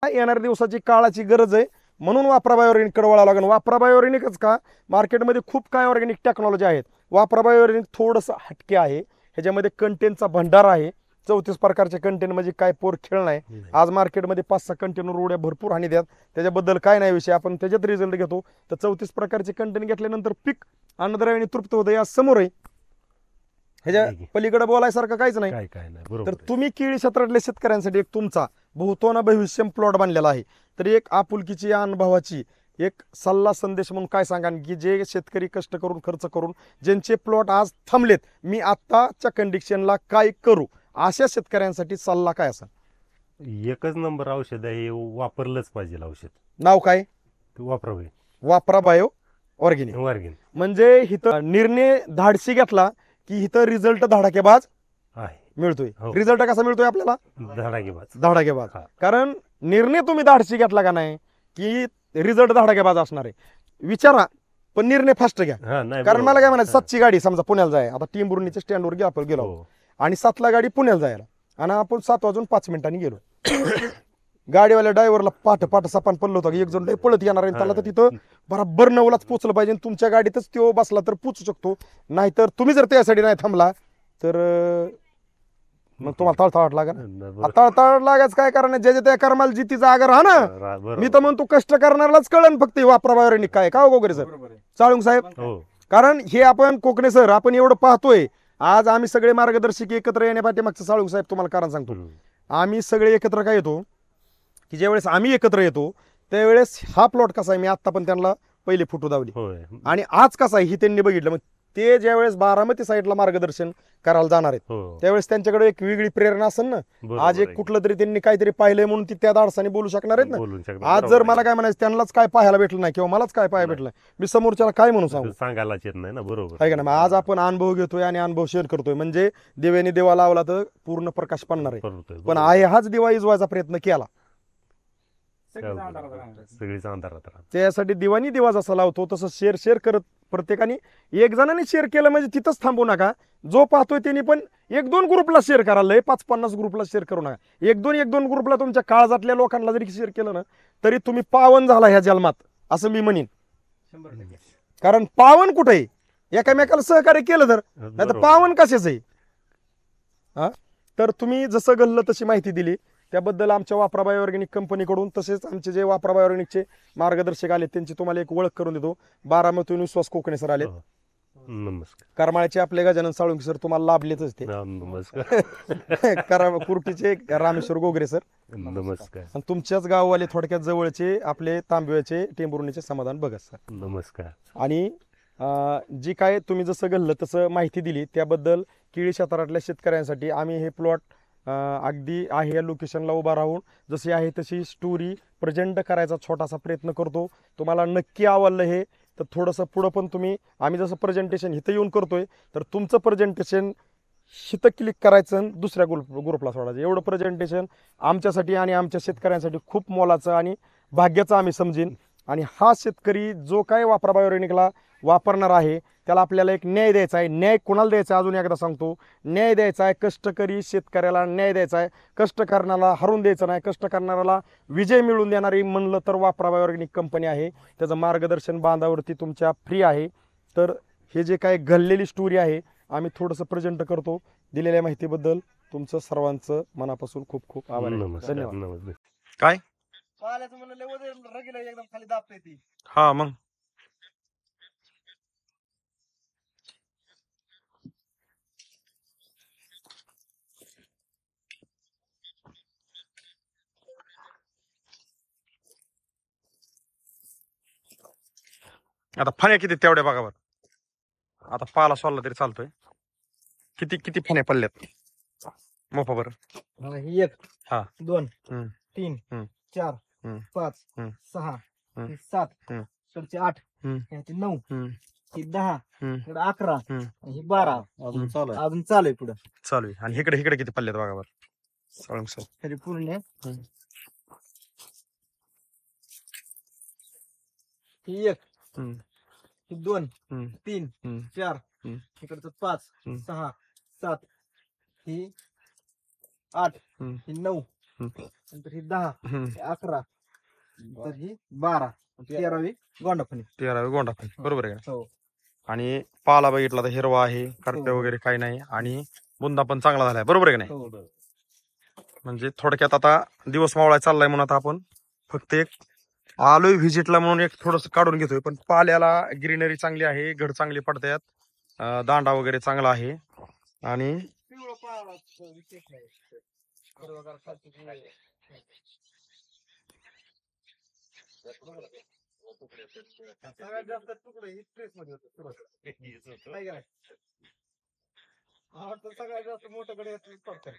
येणाऱ्या दिवसाची काळाची गरज आहे म्हणून वापरा बायोऑर्गॅनिक कडे वळावं लागेल. वापरा बायोऑर्गॅनिकच का, मार्केटमध्ये खूप काय ऑर्गॅनिक टेक्नॉलॉजी आहेत. वापरा बायोऑर्गॅनिक थोडंसं हटके आहे, ह्याच्यामध्ये कंटेनचा भंडार आहे. 34 प्रकारचे कंटेन म्हणजे काय पोर खेळ नाही. आज मार्केटमध्ये 5-6 कंटेनर उड्या भरपूर हानी द्यात, त्याच्याबद्दल काय नाही विषय, आपण त्याच्यात रिझल्ट घेतो. तर 34 प्रकारचे कंटेन घेतल्यानंतर पीक अन्नद्रव्याने तृप्त होतं या समोर आहे, ह्याच्या पलीकडे बोलायसारखं काहीच नाही. तर तुम्ही केळी क्षेत्रातल्या शेतकऱ्यांसाठी एक तुमचा बहुतोना भविष्यम प्लॉट बांधलेला आहे. तर एक आपुलकीची या अनुभवाची एक सल्ला संदेश म्हणून काय सांगा की जे शेतकरी कष्ट करून खर्च करून ज्यांचे प्लॉट आज थांबलेत, मी आत्ताच्या कंडिशनला काय करू, अशा शेतकऱ्यांसाठी सल्ला काय असा? एकच नंबर औषध आहे, हे वापरलंच पाहिजे औषध. नाव काय? वापरा बायो ऑर्गॅनिक. म्हणजे इथं निर्णय धाडसी घेतला की इथं रिझल्ट धडाकेबाज मिळतोय. रिझल्ट कसा मिळतोय आपल्याला? धडाकेबाज. कारण निर्णय तुम्ही धाडसी घेतला का नाही की रिझल्ट धडाकेबाज असणार आहे. विचारा पण निर्णय फास्ट घ्या. कारण मला काय म्हणायचं, 7ची गाडी समजा पुण्याला जाय, आता टिंबुर्णीच्या स्टँडवर आपण गेलो आणि 7ला गाडी पुण्याला जायला, आणि आपण 7:05 गेलो. गाडीवाल्या ड्रायव्हरला पाठ सपान पडलं होतं, एक जण लय पळत येणार आहे, त्याला तर तिथं बरोबर 9लाच पोचलं पाहिजे. तुमच्या गाडीतच तो बसला तर पोचू शकतो, नाहीतर तुम्ही जर त्यासाठी नाही थांबला तर मग तुम्हाला तळतळाट लागेल. तळतळाट लागायचं काय कारण, ज्याच्या त्या कर्माला जिती जागा राहा ना. मी तर म्हणतो कष्ट करणाऱ्यालाच कळण फक्त वापरा बायोऑर्गॅनिक काय का वगैरे सर चाळुंग साहेब. कारण हे आपण कोकणे सर आपण एवढं पाहतोय, आज आम्ही सगळे मार्गदर्शक एकत्र येण्यापाठी मागचं साळुंग साहेब तुम्हाला कारण सांगतो, आम्ही सगळे एकत्र काय येतो की ज्यावेळेस आम्ही एकत्र येतो त्यावेळेस हा प्लॉट कसा आहे, मी आता पण त्यांना पहिले फोटो दावली आणि आज कसा आहे ही त्यांनी बघितलं. मग ते ज्यावेळेस बारामती साईडला मार्गदर्शन करायला जाणार आहेत त्यावेळेस त्यांच्याकडे एक वेगळी प्रेरणा असेल ना. आज एक कुठलं तरी त्यांनी काहीतरी पाहिलंय म्हणून ती त्या धाडसाने बोलू शकणार आहेत ना. आज जर मला काय म्हणायचं, त्यांनाच काय पाहायला भेटलं नाही किंवा मलाच काय पाहायला भेटलं, मी समोरच्याला काय म्हणून सांगायलाच येत नाही ना. बरोबर आहे का ना. आज आपण अनुभव घेतोय आणि अनुभव शेअर करतोय, म्हणजे देवाने देवा लावला तर पूर्ण प्रकाश पडणार आहे. पण आहे हाच दिवा इजवायचा प्रयत्न केला, सगळीच अंधारात. त्यासाठी दिवाणी दिवा जसा लावतो तसं शेअर करत प्रत्येकाने एक जणांनी शेअर केलं म्हणजे तिथंच थांबू नका. जो पाहतोय त्यांनी पण 1-2 ग्रुपला शेअर करायला, 5-50 ग्रुपला शेअर करू नका. 1-2 ग्रुपला तुमच्या काळजातल्या लोकांना जरी शेअर केलं ना तरी तुम्ही पावन झाला ह्या जन्मात असं मी म्हणेन. कारण पावन कुठे आहे, एकामेकाला सहकार्य केलं तर, नाही तर पावन कशाच आहे. तर तुम्ही जसं घडलं तशी माहिती दिली त्याबद्दल आमच्या वापरा बायोऑर्गॅनिक कंपनीकडून, तसेच आमचे जे वापरा बायोऑर्गॅनिकचे मार्गदर्शक आले त्यांची तुम्हाला एक ओळख करून देतो. बारामतीहून विश्वास कोकणे सर आले. नमस्कार. करमाळ्याचे आपले गजानन साळुंके सर तुम्हाला लाभलेच ते. नमस्कार. कुर्टीचे रामेश्वर गोगरे सर नमस्कार. आणि तुमच्याच गाववाले थोडक्यात जवळचे आपले तांबव्याचे टेंभुर्णीचे समाधान भगत सर नमस्कार. आणि जी काय तुम्ही जसं घडलं तसं माहिती दिली त्याबद्दल केळी क्षेत्रातल्या शेतकऱ्यांसाठी आम्ही हे प्लॉट अगदी आहे या लोकेशनला उभा राहून जशी आहे तशी स्टोरी प्रेझेंट करायचा छोटासा प्रयत्न करतो. तुम्हाला नक्की आवडलं हे तर थोडंसं पुढं पण तुम्ही, आम्ही जसं प्रेझेंटेशन इथं येऊन करतोय तर तुमचं प्रेझेंटेशन इथं क्लिक करायचं आणि दुसऱ्या ग्रुपला सोडायचं. एवढं प्रेझेंटेशन आमच्यासाठी आणि आमच्या शेतकऱ्यांसाठी खूप मोलाचं आणि भाग्याचं आम्ही समजेन. आणि हा शेतकरी जो काय वापरा बायोऑर्गॅनिकला वापरणार आहे त्याला आपल्याला एक न्याय द्यायचा आहे. न्याय कोणाला द्यायचा आहे अजून एकदा सांगतो, न्याय द्यायचा आहे कष्टकरी शेतकऱ्याला न्याय द्यायचा आहे. कष्ट करणारा हरून द्यायचं नाही, कष्ट करणाऱ्याला विजय मिळवून देणारी म्हणलं तर वापरा बायोऑर्गॅनिक कंपनी आहे. त्याचं मार्गदर्शन बांधावरती तुमच्या फ्री आहे. तर हे जे काय घडलेली स्टोरी आहे आम्ही थोडंसं प्रेझेंट करतो. दिलेल्या माहितीबद्दल तुमचं सर्वांचं मनापासून खूप खूप आभार. धन्यवाद. काय एकदम खाली दाबते ती. हा मग आता फण्या किती तेवढ्या बघा बरं. आता पाला सोडला तरी चालतोय. किती किती फण्या पडल्यात मोफा बरं. 1 हा 2 हम्म 3 हम्म 4 हम्म 5 हम्म 6 हम्म 7 हम्म 8 हम्म 9 हम्म 10 हम्म 11 हम्म 12 अजून चालू आहे पुढे चालू आहे. आणि इकडे इकडे किती पडल्यात बघा बरं. साळुंके सर तरी पूर्ण ही 1 हम्म ही 2 हम्म 3 हम्म 4 हम्म इकडचं 5 हम्म 6 7 ही 8 हम्म ही 9 नंतर ही 10, हम्म. ही 11, नंतर ही 12, 13वी गोंडाफणी. 13 गोंडा बरोबर आहे का? हो आणि पाला बघितला तर हिरवा आहे, करप्या हो. वगैरे काही नाही आणि बुंदा पण चांगला झालाय, बरोबर आहे का नाही? हो म्हणजे थोडक्यात आता दिवस मावळा चाललाय म्हणून आता आपण फक्त एक आलोय व्हिजिटला म्हणून एक थोडस काढून घेतोय, पण पाल्याला ग्रीनरी चांगली आहे, घड चांगली पडतायत, दांडा वगैरे चांगला आहे आणि पिवळं पाला विशेष नाही. हिरवंगार खालचं पिवळं आहे. सगळ्यात जास्त तुकडे ही स्ट्रेस मध्ये होतं सुरुवातीला. काय काय आवडतं सगळ्यात जास्त मोठ्याकडे पडतं.